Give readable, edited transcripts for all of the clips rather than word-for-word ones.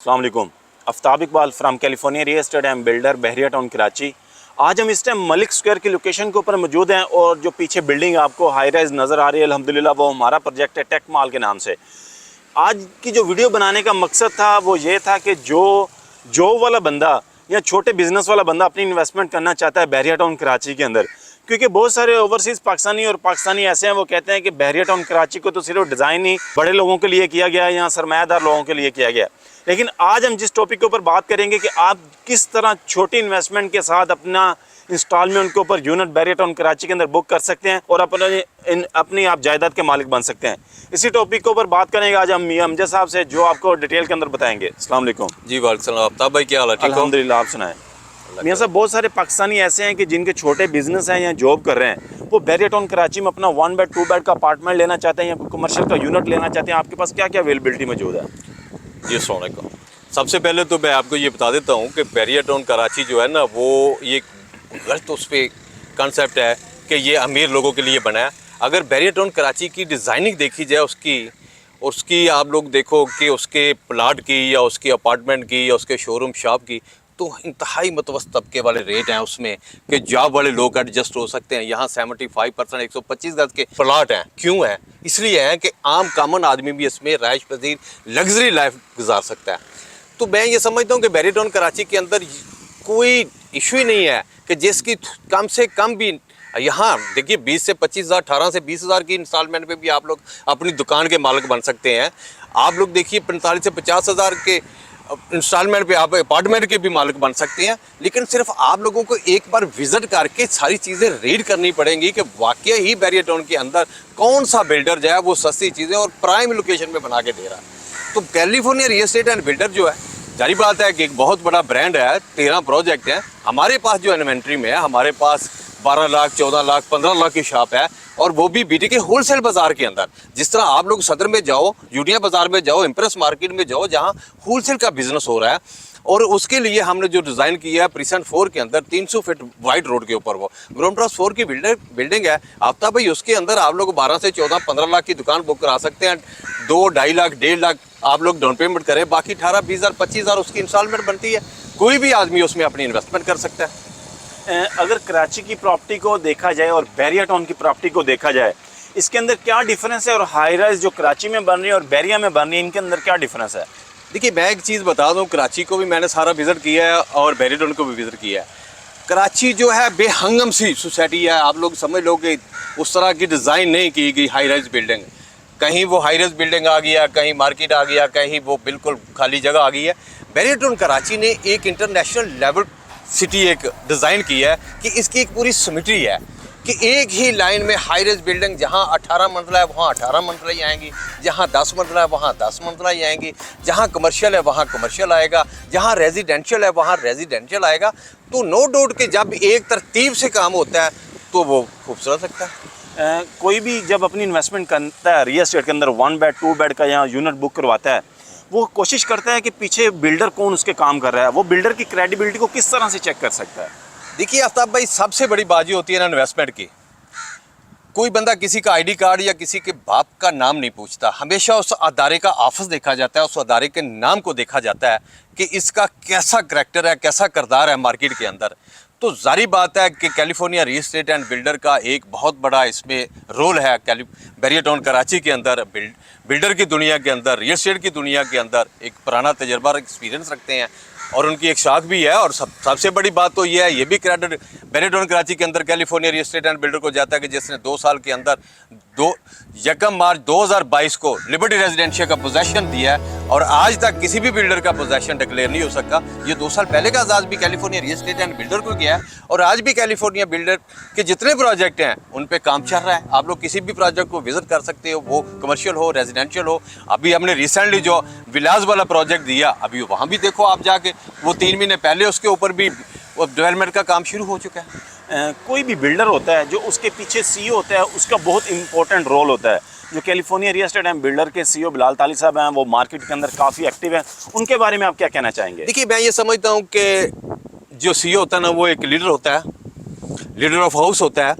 अस्सलाम वालेकुम। Aftab Iqbal from California real estate and builder Bahria town Karachi. आज हम इस टाइम मलिक स्क्वायर की लोकेशन के ऊपर मौजूद हैं और जो पीछे बिल्डिंग आपको हाई राइज नज़र आ रही है अल्हम्दुलिल्लाह वो हमारा प्रोजेक्ट है टेक माल के नाम से। आज की जो वीडियो बनाने का मकसद था वो ये था कि जो जॉब वाला बंदा या छोटे बिजनेस वाला बंदा अपनी इन्वेस्टमेंट करना चाहता है बहरिया टाउन कराची के अंदर, क्योंकि बहुत सारे ओवरसीज़ पाकिस्तानी ऐसे हैं वो कहते हैं कि बहरिया टाउन कराची को तो सिर्फ डिज़ाइन ही बड़े लोगों के लिए किया गया है या सरमायादार लोगों के लिए किया गया। लेकिन आज हम जिस टॉपिक के ऊपर बात करेंगे कि आप किस तरह छोटी इन्वेस्टमेंट के साथ अपना इंस्टॉलमेंट के ऊपर यूनिट बहरिया टाउन कराची के अंदर बुक कर सकते हैं और अपनी आप जायदाद के मालिक बन सकते हैं। इसी टॉपिक के ऊपर बात करेंगे आज हम मियां अमजद साहब से, जो आपको डिटेल के अंदर बताएंगे। अस्सलाम वालेकुम। जी वालेकुम सलाम। आफ्ताब भाई क्या हाल है? ठीक हो? अल्हम्दुलिल्लाह, आप सुनाएं। मियां साहब, बहुत सारे पाकिस्तानी ऐसे हैं कि जिनके छोटे बिजनेस हैं या जॉब कर रहे हैं, वो बहरिया टाउन कराची में अपना 1 बेड 2 बेड का अपार्टमेंट लेना चाहते हैं या कमर्शियल का यूनिट लेना चाहते हैं। आपके पास क्या क्या अवेलेबिलिटी मौजूद है? जी अस्सलाम वालेकुम। सबसे पहले तो मैं आपको ये बता देता हूँ कि बहरिया टाउन कराची जो है ना, वो ये गलत उस पर कंसेप्ट है कि ये अमीर लोगों के लिए बना है। अगर बहरिया टाउन कराची की डिज़ाइनिंग देखी जाए उसकी आप लोग देखो कि उसके प्लाट की या उसके अपार्टमेंट की या उसके शोरूम शॉप की, तो इंतहाई मतवस्त तबके वाले रेट हैं उसमें कि जॉब वाले लोग एडजस्ट हो सकते हैं। यहाँ 75% 125 गज के प्लाट हैं। क्यों हैं? इसलिए हैं कि आम कॉमन आदमी भी इसमें राइश पजीर लग्जरी लाइफ गुजार सकता है। तो मैं ये समझता हूँ कि बहरिया टाउन कराची के अंदर कोई इशू ही नहीं है कि जिसकी कम से कम भी यहाँ देखिए 20 से 25,000 18 से 20,000 की इंस्टॉलमेंट पे भी आप लोग अपनी दुकान के मालिक बन सकते हैं। आप लोग देखिए 45 से 50,000 के इंस्टॉलमेंट पे आप अपार्टमेंट के भी मालिक बन सकते हैं। लेकिन सिर्फ आप लोगों को एक बार विजिट करके सारी चीज़ें रीड करनी पड़ेंगी कि वाकई ही बहरिया टाउन के अंदर कौन सा बिल्डर जो है वो सस्ती चीज़ें और प्राइम लोकेशन पे बना के दे रहा है। तो California real estate and builder जो है, जारी बात है कि एक बहुत बड़ा ब्रांड है, 13 प्रोजेक्ट हैं हमारे पास जो इन्वेंट्री में है। हमारे पास 12 लाख 14 लाख 15 लाख की शॉप है, और वो भी बीटी के होलसेल बाजार के अंदर। जिस तरह आप लोग सदर में जाओ, यूनिया बाजार में जाओ, इम्प्रेस मार्केट में जाओ, जहाँ होलसेल का बिजनेस हो रहा है। और उसके लिए हमने जो डिज़ाइन किया है प्रीसेंट 4 के अंदर 300 फीट वाइड रोड के ऊपर, वो ग्राउंड 4 की बिल्डिंग है। आफ्ताब भाई, उसके अंदर आप लोग 12 से 14 15 लाख की दुकान बुक करा सकते हैं। 2 2.5 लाख 1.5 लाख आप लोग डाउन पेमेंट करें, बाकी 18 20 हज़ार 25 हज़ार उसकी इंस्टॉलमेंट बनती है। कोई भी आदमी उसमें अपनी इन्वेस्टमेंट कर सकता है। अगर कराची की प्रॉपर्टी को देखा जाए और बहरिया टाउन की प्रॉपर्टी को देखा जाए, इसके अंदर क्या डिफरेंस है? और हाई राइज जो कराची में बन रही है और बहरिया में बन रही है, इनके अंदर क्या डिफरेंस है? देखिए, मैं एक चीज़ बता दूं, कराची को भी मैंने सारा विज़िट किया है और बहरिया टाउन को भी विज़िट किया है। कराची जो है बेहंगम सी सोसाइटी है। आप लोग समझ लो कि उस तरह की डिज़ाइन नहीं की गई हाई राइज बिल्डिंग। कहीं वो हाई राइज बिल्डिंग आ गया, कहीं मार्केट आ गया, कहीं वो बिल्कुल खाली जगह आ गई है। बहरिया टाउन कराची ने एक इंटरनेशनल लेवल सिटी एक डिज़ाइन की है कि इसकी एक पूरी सिमेट्री है कि एक ही लाइन में हाई राइज बिल्डिंग, जहाँ 18 मंजिला है वहाँ 18 मंजिला ही आएंगी, जहाँ 10 मंजिला है वहाँ 10 मंजिला ही आएंगी, जहाँ कमर्शियल है वहाँ कमर्शियल आएगा, जहाँ रेजिडेंशियल है वहाँ रेजिडेंशियल आएगा। तो नो डाउट कि जब एक तरतीब से काम होता है तो वो खूबसूरत लगता है। कोई भी जब अपनी इन्वेस्टमेंट करता है रियल एस्टेट के अंदर 1 बेड 2 बेड का या यूनिट बुक करवाता है, वो कोशिश करता है कि पीछे बिल्डर कौन उसके काम कर रहा है, वो बिल्डर की क्रेडिबिलिटी को किस तरह से चेक कर सकता है? देखिए आफ्ताब भाई, सबसे बड़ी बाजी होती है ना इन्वेस्टमेंट की। कोई बंदा किसी का आईडी कार्ड या किसी के बाप का नाम नहीं पूछता। हमेशा उस अदारे का ऑफिस देखा जाता है, उस अदारे के नाम को देखा जाता है कि इसका कैसा करैक्टर है, कैसा किरदार है मार्केट के अंदर। तो जारी बात है कि California real estate and builder का एक बहुत बड़ा इसमें रोल है। बहरिया टाउन कराची के अंदर बिल्डर की दुनिया के अंदर, रियल एस्टेट की दुनिया के अंदर एक पुराना तजर्बा एक्सपीरियंस रखते हैं और उनकी एक शाख भी है। और सबसे बड़ी बात तो ये है, ये भी क्रेडिट बहरिया टाउन कराची के अंदर California real estate and builder को जाता है कि जिसने 2 साल के अंदर 1 मार्च 2022 को लिबर्टी रेजिडेंशियल का पोजेसन दिया है, और आज तक किसी भी बिल्डर का पोजेसन डिक्लेयर नहीं हो सका। ये 2 साल पहले का आज़ाद भी California real estate and builder को गया है, और आज भी कैलिफोर्निया बिल्डर के जितने प्रोजेक्ट हैं उन पे काम चल रहा है। आप लोग किसी भी प्रोजेक्ट को विजिट कर सकते हो, वो कमर्शियल हो रेजिडेंशियल हो। अभी हमने रिसेंटली जो विलास वाला प्रोजेक्ट दिया, अभी वहाँ भी देखो आप जाके, वो 3 महीने पहले उसके ऊपर भी डेवलपमेंट का काम शुरू हो चुका है। कोई भी बिल्डर होता है जो उसके पीछे सीईओ होता है, उसका बहुत इंपॉर्टेंट रोल होता है। जो California real estate and builder के सीईओ बिलाल ताली साहब हैं, वो मार्केट के अंदर काफ़ी एक्टिव हैं। उनके बारे में आप क्या कहना चाहेंगे? देखिए, मैं ये समझता हूँ कि जो सीईओ होता है ना, वो एक लीडर होता है, लीडर ऑफ हाउस होता है।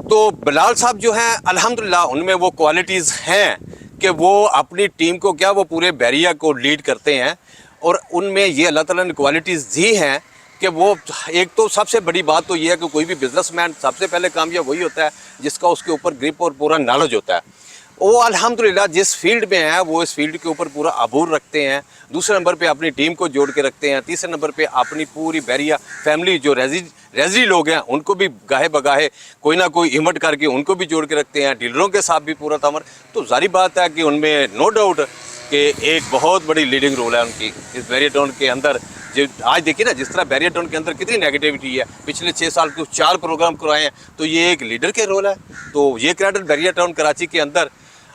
तो बिलाल साहब जो हैं, अल्हम्दुलिल्लाह उनमें वो क्वालिटीज़ हैं कि वो अपनी टीम को क्या, वो पूरे बहरिया को लीड करते हैं और उनमें ये अल्लाह ताला ने क्वालिटीज़ दी हैं कि वो, एक तो सबसे बड़ी बात तो ये है कि कोई भी बिजनेसमैन सबसे पहले कामयाब वही होता है जिसका उसके ऊपर ग्रिप और पूरा नॉलेज होता है। वो अल्हम्दुलिल्लाह जिस फील्ड में है वो इस फील्ड के ऊपर पूरा अबूर रखते हैं। दूसरे नंबर पे अपनी टीम को जोड़ के रखते हैं। तीसरे नंबर पे अपनी पूरी बहरिया फैमिली जो रेजी लोग हैं उनको भी गाहे बगाहे कोई ना कोई इमट करके उनको भी जोड़ के रखते हैं। डीलरों के साथ भी पूरा तमर, तो जारी बात है कि उनमें नो डाउट कि एक बहुत बड़ी लीडिंग रोल है उनकी इस बैरियर टाउन के अंदर। जो आज देखिए ना जिस तरह बैरियर टाउन के अंदर कितनी नेगेटिविटी है, पिछले 6 साल के 4 प्रोग्राम करवाए हैं, तो ये एक लीडर के रोल है। तो ये क्रेडिट बैरियर टाउन कराची के अंदर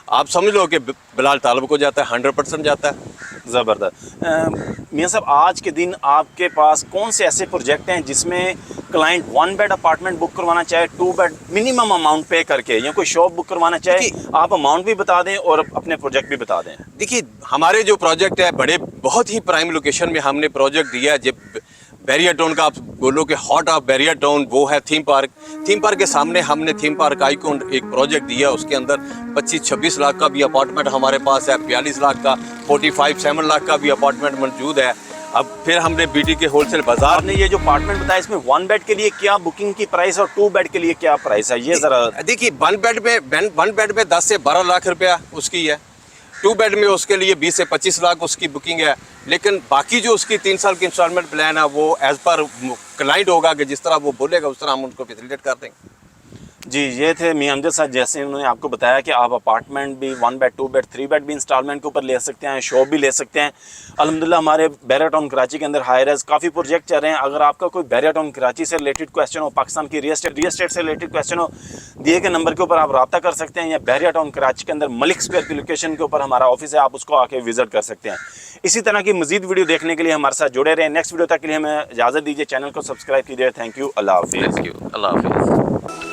आप समझ लो कि बिलाल तालब को जाता है, 100% जाता है। ज़बरदस्त। मियाँ साहब, आज के दिन आपके पास कौन से ऐसे प्रोजेक्ट हैं जिसमें क्लाइंट 1 बेड अपार्टमेंट बुक करवाना चाहे, 2 बेड मिनिमम अमाउंट पे करके, या कोई शॉप बुक करवाना चाहे, आप अमाउंट भी बता दें और अपने प्रोजेक्ट भी बता दें। देखिए हमारे जो प्रोजेक्ट है बड़े बहुत ही प्राइम लोकेशन में हमने प्रोजेक्ट दिया है। जब बैरियर टाउन का आप बोलो कि हॉट ऑफ बैरियर टाउन वो है थीम पार्क। थीम पार्क के सामने हमने थीम पार्क आइकॉन एक प्रोजेक्ट दिया, उसके अंदर 25-26 लाख का भी अपार्टमेंट हमारे पास है, 42 लाख का, 45-7 लाख का भी अपार्टमेंट मौजूद है। अब फिर हमने बीटी के होलसेल बाजार। आपने ये जो अपार्टमेंट बताया इसमें 1 बेड के लिए क्या बुकिंग की प्राइस और 2 बेड के लिए क्या प्राइस है, ये ज़रा देखिए 1 बेड में 10 से 12 लाख रुपया उसकी है। 2 बेड में उसके लिए 20 से 25 लाख उसकी बुकिंग है। लेकिन बाकी जो उसकी 3 साल की इंस्टॉलमेंट प्लान है वो एज पर क्लाइंट होगा कि जिस तरह वो बोलेगा उस तरह हम उनको फैसिलिटेट कर देंगे। जी, ये थे मियां अमजद साहब, जैसे उन्होंने आपको बताया कि आप अपार्टमेंट भी 1 बेड 2 बेड 3 बेड भी इंस्टॉलमेंट के ऊपर ले सकते हैं, शॉप भी ले सकते हैं। अल्हम्दुलिल्लाह हमारे बैरियर टाउन कराची के अंदर हाई राइज काफ़ी प्रोजेक्ट चल रहे हैं। अगर आपका कोई बैरियर टाउन कराची से रिलेटेड क्वेश्चन हो, पाकिस्तान की रियल एस्टेट से रिलेटेड क्वेश्चन हो, दिए गए नंबर के ऊपर आप रब्ता कर सकते हैं, या बैरियर टाउन कराची के अंदर मलिक स्क्वायर की लोकेशन के ऊपर हमारा ऑफिस है, आप उसको आके विजिट कर सकते हैं। इसी तरह की मजीद वीडियो देखने के लिए हमारे साथ जुड़े रहें। नेक्स्ट वीडियो तक के लिए हमें इजाज़त दीजिए, चैनल को सब्सक्राइब कीजिए। थैंक यू, अल्लाह हाफिज़। थैंक यू, अल्लाह हाफिज़।